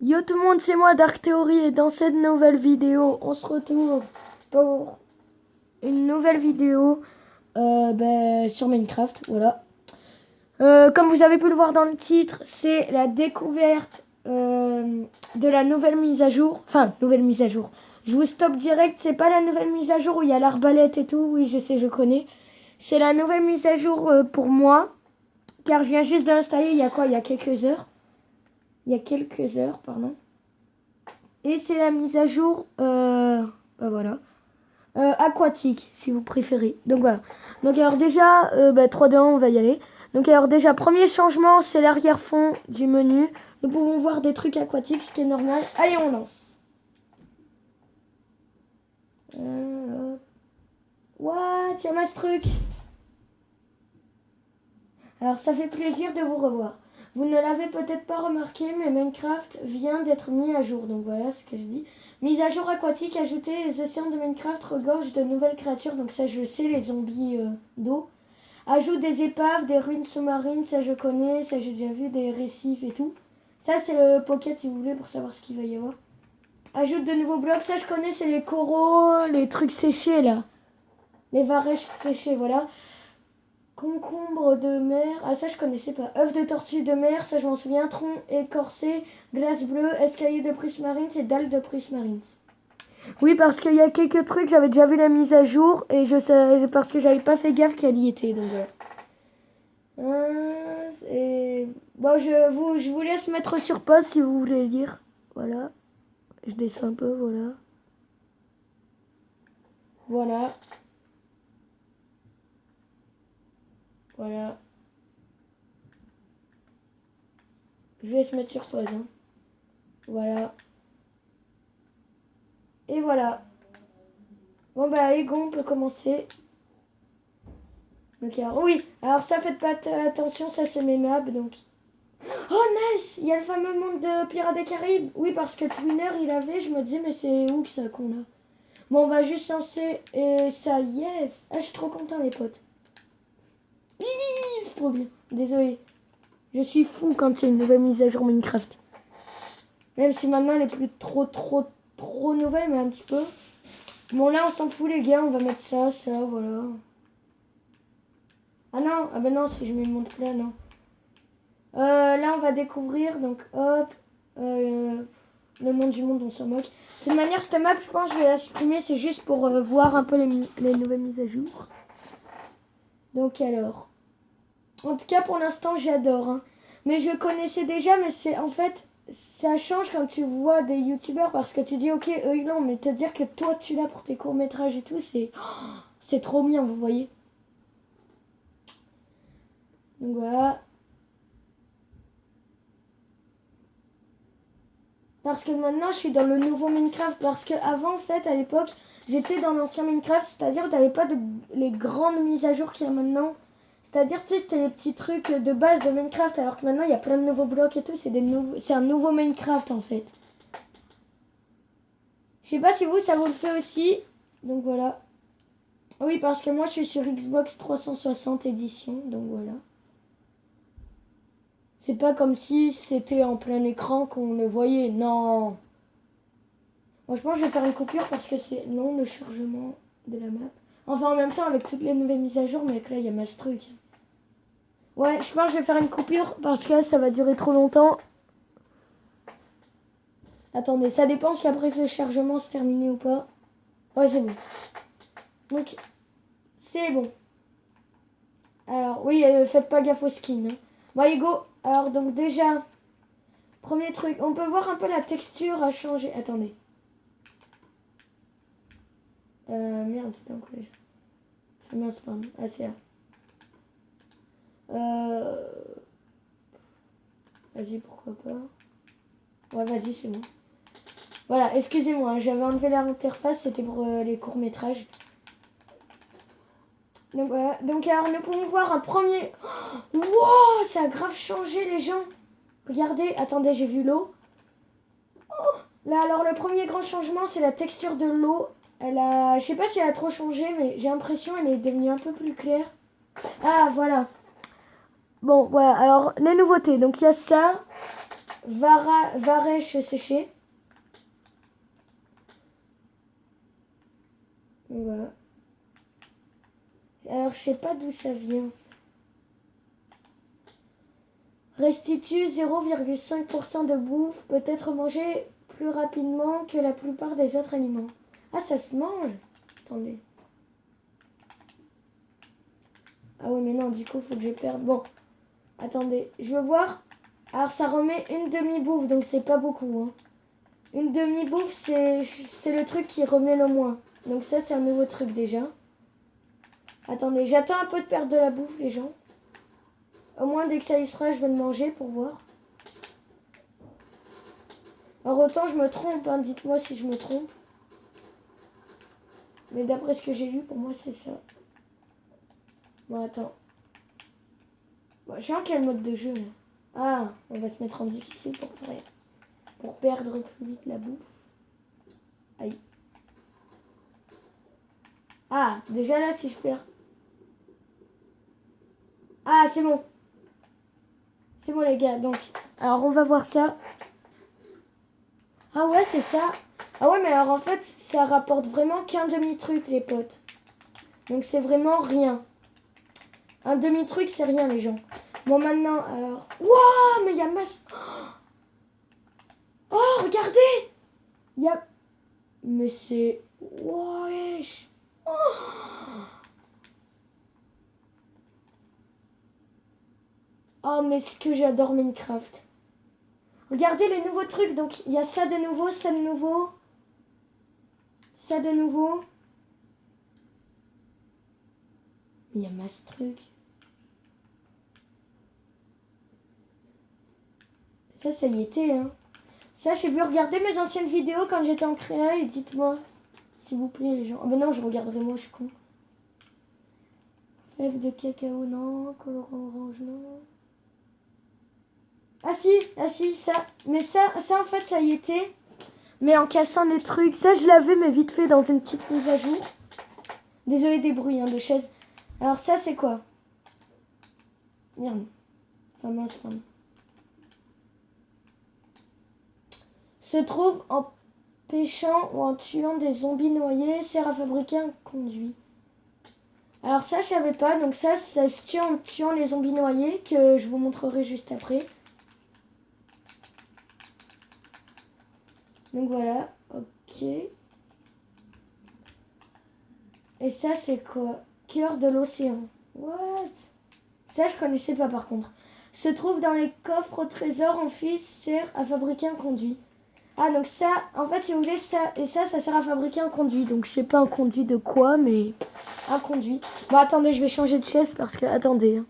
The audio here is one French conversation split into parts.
Yo tout le monde, c'est moi Dark Theory et dans cette nouvelle vidéo, on se retrouve pour une nouvelle vidéo sur Minecraft, voilà. Comme vous avez pu le voir dans le titre, c'est la découverte de la nouvelle mise à jour. Enfin, nouvelle mise à jour. Je vous stoppe direct, c'est pas la nouvelle mise à jour où il y a l'arbalète et tout, oui je sais, je connais. C'est la nouvelle mise à jour pour moi, car je viens juste de l'installer il y a quoi? Il y a quelques heures. Pardon. Et c'est la mise à jour, voilà. Aquatique, si vous préférez. Donc voilà. Donc alors déjà, 3, 2, 1, on va y aller. Donc alors déjà, premier changement, c'est l'arrière-fond du menu. Nous pouvons voir des trucs aquatiques, ce qui est normal. Allez, on lance. What? Y'a ma ce truc. Alors ça fait plaisir de vous revoir. Vous ne l'avez peut-être pas remarqué, mais Minecraft vient d'être mis à jour. Donc voilà ce que je dis. Mise à jour aquatique, ajoutez, les océans de Minecraft regorgent de nouvelles créatures. Donc ça je sais, les zombies d'eau. Ajoute des épaves, des ruines sous-marines, ça je connais, ça j'ai déjà vu, des récifs et tout. Ça c'est le pocket si vous voulez pour savoir ce qu'il va y avoir. Ajoute de nouveaux blocs, ça je connais, c'est les coraux, les trucs séchés là. Les varechs séchés, voilà. Concombre de mer, ah ça je connaissais pas. Œuf de tortue de mer, ça je m'en souviens. Tronc écorcé, glace bleue, escalier de prismarine, c'est dalle de prismarine. Oui, parce qu'il y a quelques trucs, j'avais déjà vu la mise à jour et je sais parce que j'avais pas fait gaffe qu'elle y était. Donc voilà. Bon, je vous laisse mettre sur pause si vous voulez lire. Voilà. Je descends un peu, voilà. Voilà. Voilà. Je vais se mettre sur pause. Hein. Voilà. Et voilà. Bon bah allez, go, on peut commencer. Donc alors, oui, alors ça faites pas attention, ça c'est mes maps, donc... Oh nice. Il y a le fameux monde de Pirates des Caraïbes. Oui, parce que Twinner il avait, je me disais mais c'est où que ça qu'on a. Bon, on va juste lancer et ça, yes. Ah, je suis trop content les potes. C'est trop bien. Désolé. Je suis fou quand il y a une nouvelle mise à jour Minecraft. Même si maintenant elle est plus trop nouvelle, mais un petit peu. Bon là on s'en fout les gars, on va mettre ça, voilà. Ah non, ah ben non, si je mets le monde plat, non. Là on va découvrir, donc hop, le nom du monde, on s'en moque. De toute manière, cette map, je pense que je vais la supprimer, c'est juste pour voir un peu les nouvelles mises à jour. Donc alors, en tout cas pour l'instant j'adore. Hein. Mais je connaissais déjà, mais c'est en fait, ça change quand tu vois des youtubeurs parce que tu dis ok, eux ils l'ont, mais te dire que toi tu l'as pour tes courts-métrages et tout, c'est trop bien, vous voyez. Donc voilà. Parce que maintenant je suis dans le nouveau Minecraft. Parce que avant en fait à l'époque j'étais dans l'ancien Minecraft. C'est-à-dire que t'avais pas les grandes mises à jour qu'il y a maintenant. C'est-à-dire tu sais c'était les petits trucs de base de Minecraft. Alors que maintenant il y a plein de nouveaux blocs et tout. C'est un nouveau Minecraft en fait. Je sais pas si vous ça vous le fait aussi. Donc voilà. Oui parce que moi je suis sur Xbox 360 édition. Donc voilà. C'est pas comme si c'était en plein écran qu'on le voyait. Non. Bon, je pense que je vais faire une coupure parce que c'est long le chargement de la map. Enfin, en même temps, avec toutes les nouvelles mises à jour, mais là, il y a masse truc. Ouais, je pense que je vais faire une coupure parce que ça va durer trop longtemps. Attendez, ça dépend si après ce chargement c'est terminé ou pas. Ouais, c'est bon. Donc, c'est bon. Alors, oui, faites pas gaffe au skin. Hein. Bon, allez, go. Alors, donc déjà, premier truc, on peut voir un peu la texture a changé. Attendez. Merde, c'était en collège. Mince, pardon. Ah, c'est là. Vas-y, pourquoi pas. Ouais, vas-y, c'est bon. Voilà, excusez-moi, hein, j'avais enlevé l'interface, c'était pour les courts-métrages. Donc voilà, donc alors nous pouvons voir un premier... Wow, ça a grave changé les gens. Regardez, attendez, j'ai vu l'eau. Oh, là, alors le premier grand changement, c'est la texture de l'eau. Je sais pas si elle a trop changé, mais j'ai l'impression qu'elle est devenue un peu plus claire. Ah, voilà. Bon, voilà, alors les nouveautés, donc il y a ça. varèche séchée. Voilà. Alors, je sais pas d'où ça vient. Ça. Restitue 0,5% de bouffe, peut être mangé plus rapidement que la plupart des autres aliments. Ah, ça se mange. Attendez. Ah oui, mais non, du coup, faut que je perde. Bon, attendez, je veux voir. Alors, ça remet une demi-bouffe, donc c'est pas beaucoup. Hein. Une demi-bouffe, c'est le truc qui remet le moins. Donc ça, c'est un nouveau truc déjà. Attendez, j'attends un peu de perdre de la bouffe, les gens. Au moins, dès que ça y sera, je vais le manger pour voir. Alors, autant je me trompe, hein, dites-moi si je me trompe. Mais d'après ce que j'ai lu, pour moi, c'est ça. Bon, attends. Bon, je suis en quel mode de jeu, là? Ah, on va se mettre en difficile pour perdre plus vite la bouffe. Aïe. Ah, déjà là, si je perds. Ah, c'est bon. C'est bon, les gars. Donc, alors, on va voir ça. Ah ouais, c'est ça. Ah ouais, mais alors, en fait, ça rapporte vraiment qu'un demi-truc, les potes. Donc, c'est vraiment rien. Un demi-truc, c'est rien, les gens. Bon, maintenant, alors... Wouah, mais il y a masse... Oh, regardez. Il y a... Mais c'est... Wesh. Oh. Oh, mais ce que j'adore Minecraft. Regardez les nouveaux trucs. Donc, il y a ça de nouveau, ça de nouveau. Ça de nouveau. Il y a masse trucs. Ça y était, hein. Ça, j'ai vu regarder mes anciennes vidéos quand j'étais en créa et dites-moi, s'il vous plaît, les gens. Oh, ben non, je regarderai moi, je suis con. Fève de cacao, non. Colorant orange, non. Ah si, ça. Mais ça en fait, ça y était. Mais en cassant les trucs. Ça, je l'avais, mais vite fait dans une petite mise à jour. Désolé des bruits, hein, de chaises. Alors ça, c'est quoi? Merde. Enfin, mince, pardon. Se trouve en pêchant ou en tuant des zombies noyés, sert à fabriquer un conduit. Alors ça, je savais pas. Donc ça se tue en tuant les zombies noyés, que je vous montrerai juste après. Donc voilà, ok. Et ça, c'est quoi? Cœur de l'océan. What? Ça, je connaissais pas par contre. Se trouve dans les coffres au trésor en fils, sert à fabriquer un conduit. Ah, donc ça, en fait, si vous voulez, ça et ça sert à fabriquer un conduit. Donc, je sais pas un conduit de quoi, mais un conduit. Bon, attendez, je vais changer de chaise parce que, attendez. Hein.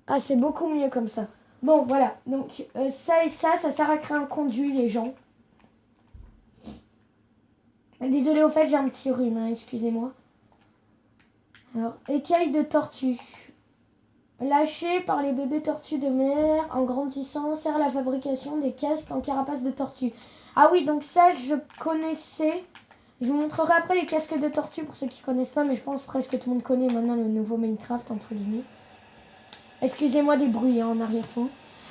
Ah, c'est beaucoup mieux comme ça. Bon, voilà. Donc, ça et ça sert à créer un conduit, les gens. Désolé, au fait, j'ai un petit rhume, hein, excusez-moi. Alors, écailles de tortue. Lâché par les bébés tortues de mer en grandissant, sert à la fabrication des casques en carapace de tortue. Ah oui, donc ça, je connaissais. Je vous montrerai après les casques de tortue pour ceux qui connaissent pas, mais je pense presque tout le monde connaît maintenant le nouveau Minecraft, entre guillemets. Excusez-moi des bruits hein, en arrière-fond.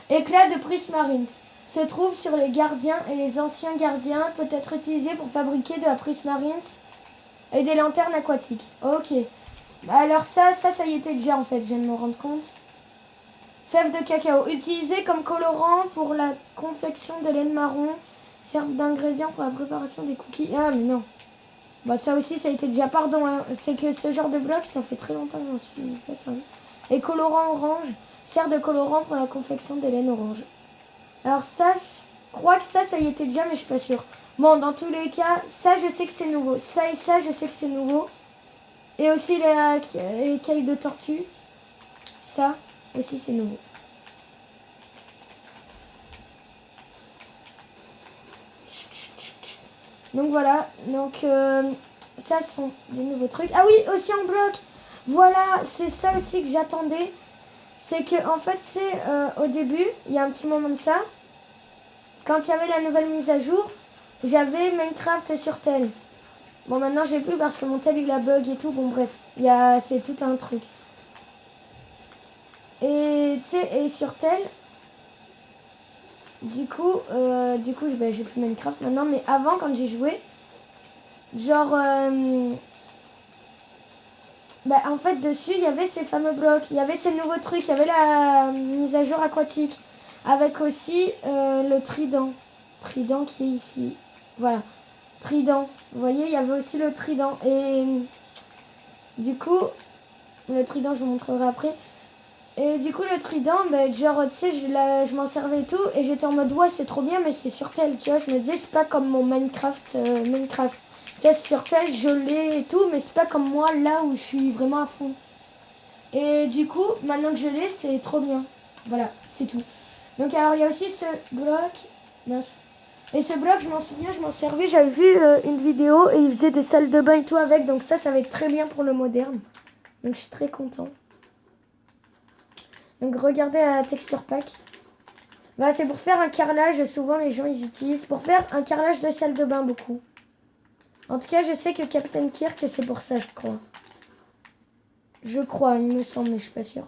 Éclat de Prismarines. Se trouve sur les gardiens et les anciens gardiens. Peut être utilisé pour fabriquer de la Prismarines et des lanternes aquatiques. Ok. Alors ça y était déjà en fait, je viens de me rendre compte. Fève de cacao. Utilisé comme colorant pour la confection de laine marron. Servent d'ingrédient pour la préparation des cookies. Ah mais non. Bah ça aussi ça a été déjà. Pardon, hein. C'est que ce genre de bloc ça fait très longtemps que j'en suis pas servi. Et colorant orange. Sert de colorant pour la confection des laines orange. Alors ça, je crois que ça y était déjà mais je suis pas sûre. Bon dans tous les cas, ça je sais que c'est nouveau. Ça et ça je sais que c'est nouveau. Et aussi les écailles de tortue. Ça aussi c'est nouveau. Donc voilà. Donc ça sont des nouveaux trucs. Ah oui, aussi en bloc. Voilà, c'est ça aussi que j'attendais. C'est que en fait c'est au début, il y a un petit moment de ça. Quand il y avait la nouvelle mise à jour, j'avais Minecraft sur tel. Bon maintenant j'ai plus parce que mon tel il a bug et tout. Bon bref, c'est tout un truc. Et tu sais, et sur tel, du coup, ben, j'ai plus Minecraft maintenant, mais avant, quand j'ai joué, genre, bah, en fait, dessus, il y avait ces fameux blocs, il y avait ces nouveaux trucs, il y avait la mise à jour aquatique, avec aussi le trident. Trident qui est ici. Voilà, trident. Vous voyez, il y avait aussi le trident. Et du coup, le trident, je vous montrerai après. Et du coup, le trident, ben, genre, tu sais, je m'en servais et tout, et j'étais en mode, ouais, c'est trop bien, mais c'est sur tel, tu vois. Je me disais, c'est pas comme mon Minecraft. Tu vois, sur tel, je l'ai et tout, mais c'est pas comme moi, là où je suis vraiment à fond. Et du coup, maintenant que je l'ai, c'est trop bien. Voilà, c'est tout. Donc, alors, il y a aussi ce bloc. Mince. Et ce bloc, je m'en souviens, je m'en servais. J'avais vu une vidéo et il faisait des salles de bain et tout avec. Donc, ça va être très bien pour le moderne. Donc, je suis très content. Donc, regardez la texture pack. Bah, c'est pour faire un carrelage. Souvent, les gens, ils utilisent. Pour faire un carrelage de salle de bain, beaucoup. En tout cas, je sais que Captain Kirk, c'est pour ça, je crois. Je crois, il me semble, mais je suis pas sûre.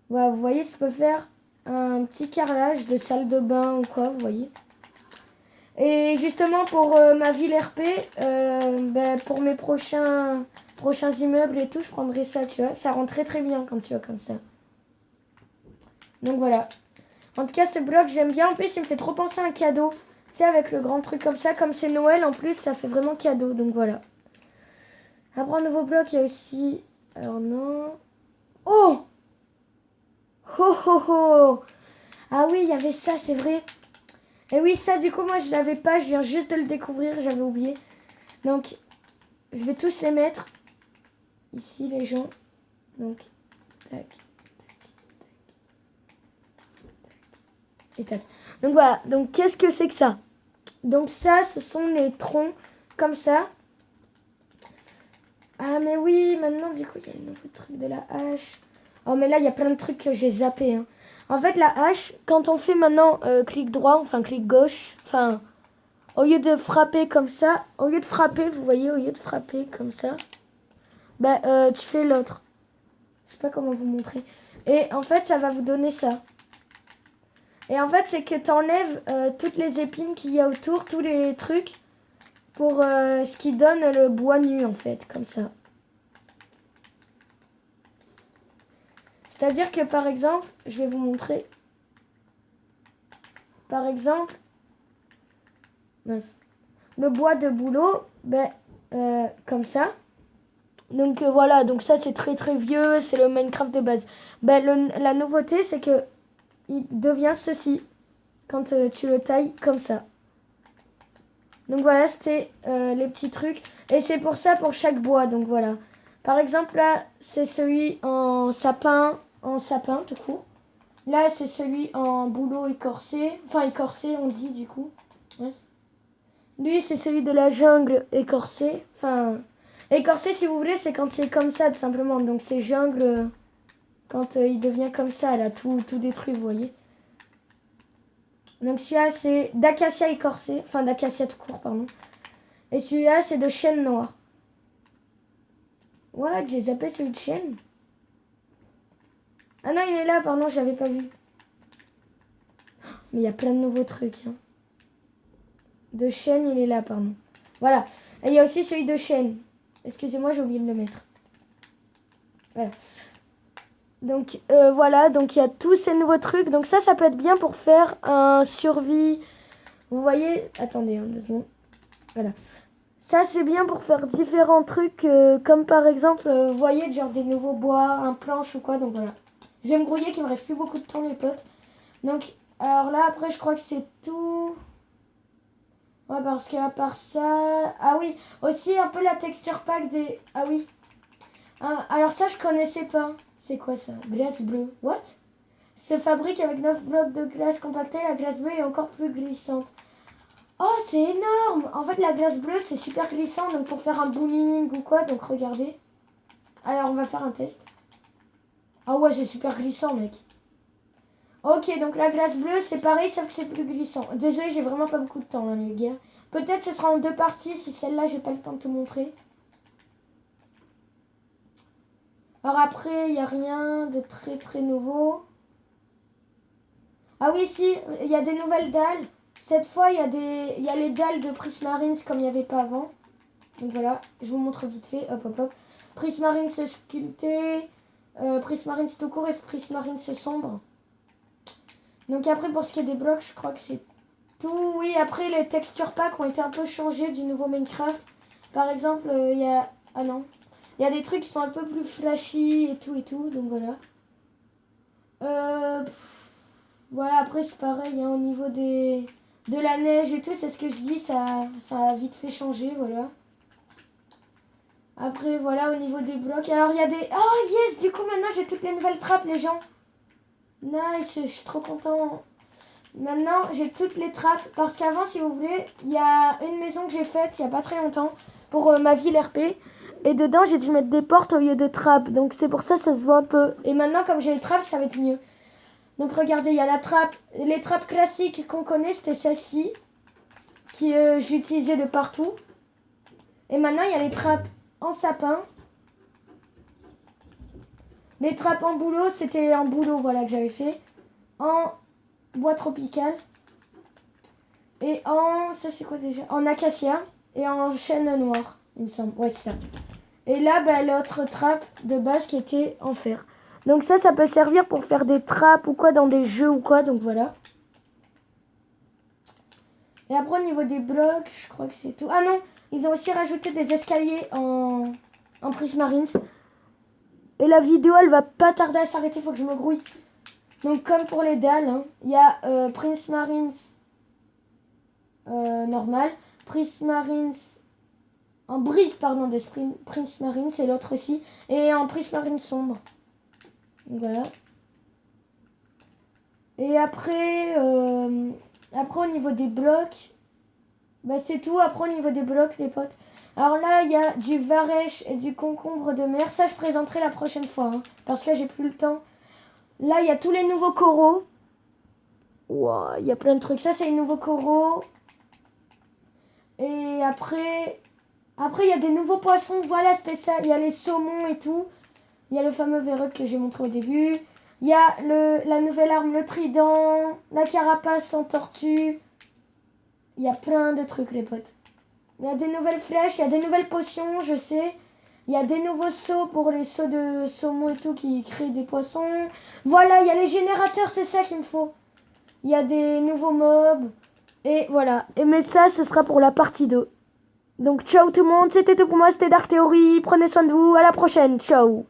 Voilà, vous voyez, ça peut faire un petit carrelage de salle de bain ou quoi, vous voyez. Et justement, pour ma ville RP, ben, pour mes prochains immeubles et tout, je prendrai ça, tu vois. Ça rend très très bien quand tu vois comme ça. Donc voilà. En tout cas, ce bloc, j'aime bien. En plus, il me fait trop penser à un cadeau. Tu sais, avec le grand truc comme ça. Comme c'est Noël, en plus, ça fait vraiment cadeau. Donc voilà. Après, un nouveau bloc, il y a aussi... Alors non... Oh! Oh oh oh! Ah oui, il y avait ça, c'est vrai. Et oui, ça, du coup, moi, je l'avais pas. Je viens juste de le découvrir. J'avais oublié. Donc, je vais tous les mettre. Ici, les gens. Donc, tac, et tac. Donc, voilà. Donc, qu'est-ce que c'est que ça? Donc, ça, ce sont les troncs comme ça. Ah, mais oui, maintenant, du coup, il y a le nouveau truc de la hache. Oh, mais là, il y a plein de trucs que j'ai zappé. Hein. En fait, la hache, quand on fait maintenant clic droit, enfin, clic gauche, enfin... Au lieu de frapper comme ça, au lieu de frapper, vous voyez, au lieu de frapper comme ça, bah, tu fais l'autre. Je sais pas comment vous montrer. Et en fait, ça va vous donner ça. Et en fait, c'est que tu enlèves toutes les épines qu'il y a autour, tous les trucs, pour ce qui donne le bois nu, en fait, comme ça. C'est-à-dire que, par exemple, je vais vous montrer. Par exemple, mince, le bois de bouleau, ben, comme ça. Donc voilà, donc ça c'est très très vieux, c'est le Minecraft de base. Ben, la nouveauté c'est que il devient ceci quand tu le tailles comme ça. Donc voilà, c'était les petits trucs. Et c'est pour ça pour chaque bois, donc voilà. Par exemple là, c'est celui en sapin tout court. Là c'est celui en bouleau écorcé, enfin écorcé on dit du coup. Ouais. Lui c'est celui de la jungle écorcé, enfin... Écorcé, si vous voulez, c'est quand c'est comme ça, tout simplement. Donc, c'est jungle, quand il devient comme ça, là, tout détruit, vous voyez. Donc, celui-là, c'est d'acacia écorcé. Enfin, d'acacia tout court, pardon. Et celui-là, c'est de chêne noir. What? J'ai zappé celui de chêne. Ah non, il est là, pardon, j'avais pas vu. Mais il y a plein de nouveaux trucs. Hein. De chêne, il est là, pardon. Voilà. Et il y a aussi celui de chêne. Excusez-moi, j'ai oublié de le mettre. Voilà. Donc voilà, donc il y a tous ces nouveaux trucs. Donc ça peut être bien pour faire un survie. Vous voyez, attendez, 2 secondes. Voilà. Ça c'est bien pour faire différents trucs, comme par exemple, vous voyez, genre des nouveaux bois, un planche ou quoi. Donc voilà. Je vais me grouiller qu'il me reste plus beaucoup de temps les potes. Donc, alors là après je crois que c'est tout. Ouais, parce qu'à part ça... Ah oui, aussi un peu la texture pack des... Ah oui. Alors ça je connaissais pas. C'est quoi ça? Glace bleue. What? Se fabrique avec 9 blocs de glace compactés. La glace bleue est encore plus glissante. Oh, c'est énorme! En fait, la glace bleue, c'est super glissant. Donc, pour faire un bowling ou quoi. Donc, regardez. Alors, on va faire un test. Ah ouais, c'est super glissant, mec. Ok, donc la glace bleue, c'est pareil, sauf que c'est plus glissant. Désolé, j'ai vraiment pas beaucoup de temps, hein, les gars. Peut-être ce sera en 2 parties. Si celle-là, j'ai pas le temps de te montrer. Alors après, il n'y a rien de très très nouveau. Ah oui, si, il y a des nouvelles dalles. Cette fois, il y a les dalles de Prismarines comme il n'y avait pas avant. Donc voilà, je vous montre vite fait. Hop, hop, hop. Prismarines sculpté, Prismarines tout court et Prismarines sombre. Donc après, pour ce qui est des blocs, je crois que c'est tout. Oui, après, les texture packs ont été un peu changés du nouveau Minecraft. Par exemple, il y a... Ah non. Il y a des trucs qui sont un peu plus flashy et tout. Donc voilà. Voilà, après c'est pareil, hein, au niveau de la neige et tout, c'est ce que je dis, ça a vite fait changer, voilà. Après, voilà, au niveau des blocs. Alors, il y a des... Oh, yes! Du coup, maintenant, j'ai toutes les nouvelles trappes, les gens. Nice, je suis trop content. Maintenant, j'ai toutes les trappes. Parce qu'avant, si vous voulez, il y a une maison que j'ai faite il n'y a pas très longtemps pour ma ville RP. Et dedans, j'ai dû mettre des portes au lieu de trappes. Donc, c'est pour ça, ça se voit un peu. Et maintenant, comme j'ai les trappes, ça va être mieux. Donc, regardez, il y a la trappe. Les trappes classiques qu'on connaît, c'était celle-ci. Qui j'utilisais de partout. Et maintenant, il y a les trappes en sapin. Les trappes en bouleau, c'était un bouleau, voilà, que j'avais fait. En bois tropical. Et en... Ça, c'est quoi déjà? En acacia. Et en chêne noir, il me semble. Ouais, c'est ça. Et là, bah, l'autre trappe de base qui était en fer. Donc ça peut servir pour faire des trappes ou quoi dans des jeux ou quoi. Donc voilà. Et après, au niveau des blocs, je crois que c'est tout. Ah non, ils ont aussi rajouté des escaliers en Prismarines. Et la vidéo, elle va pas tarder à s'arrêter, faut que je me grouille. Donc, comme pour les dalles, hein, il y a Prismarines normal, Prismarines en brique, pardon, de Prismarines, c'est l'autre aussi, et en Prismarines sombre. Donc, voilà. Et après, au niveau des blocs, bah c'est tout. Après, au niveau des blocs, les potes. Alors là, il y a du varech et du concombre de mer. Ça, je présenterai la prochaine fois, hein, parce que j'ai plus le temps. Là, il y a tous les nouveaux coraux. Wow, il y a plein de trucs. Ça, c'est les nouveaux coraux. Et après, il y a des nouveaux poissons. Voilà, c'était ça. Il y a les saumons et tout. Il y a le fameux verreux que j'ai montré au début. Il y a la nouvelle arme, le trident. La carapace en tortue. Il y a plein de trucs, les potes. Il y a des nouvelles flèches. Il y a des nouvelles potions, je sais. Il y a des nouveaux sauts pour les sauts de saumon et tout qui créent des poissons. Voilà, il y a les générateurs, c'est ça qu'il me faut. Il y a des nouveaux mobs. Et voilà. Et mais ça, ce sera pour la partie 2. Donc ciao tout le monde, c'était tout pour moi, c'était Dark Theory. Prenez soin de vous, à la prochaine, ciao.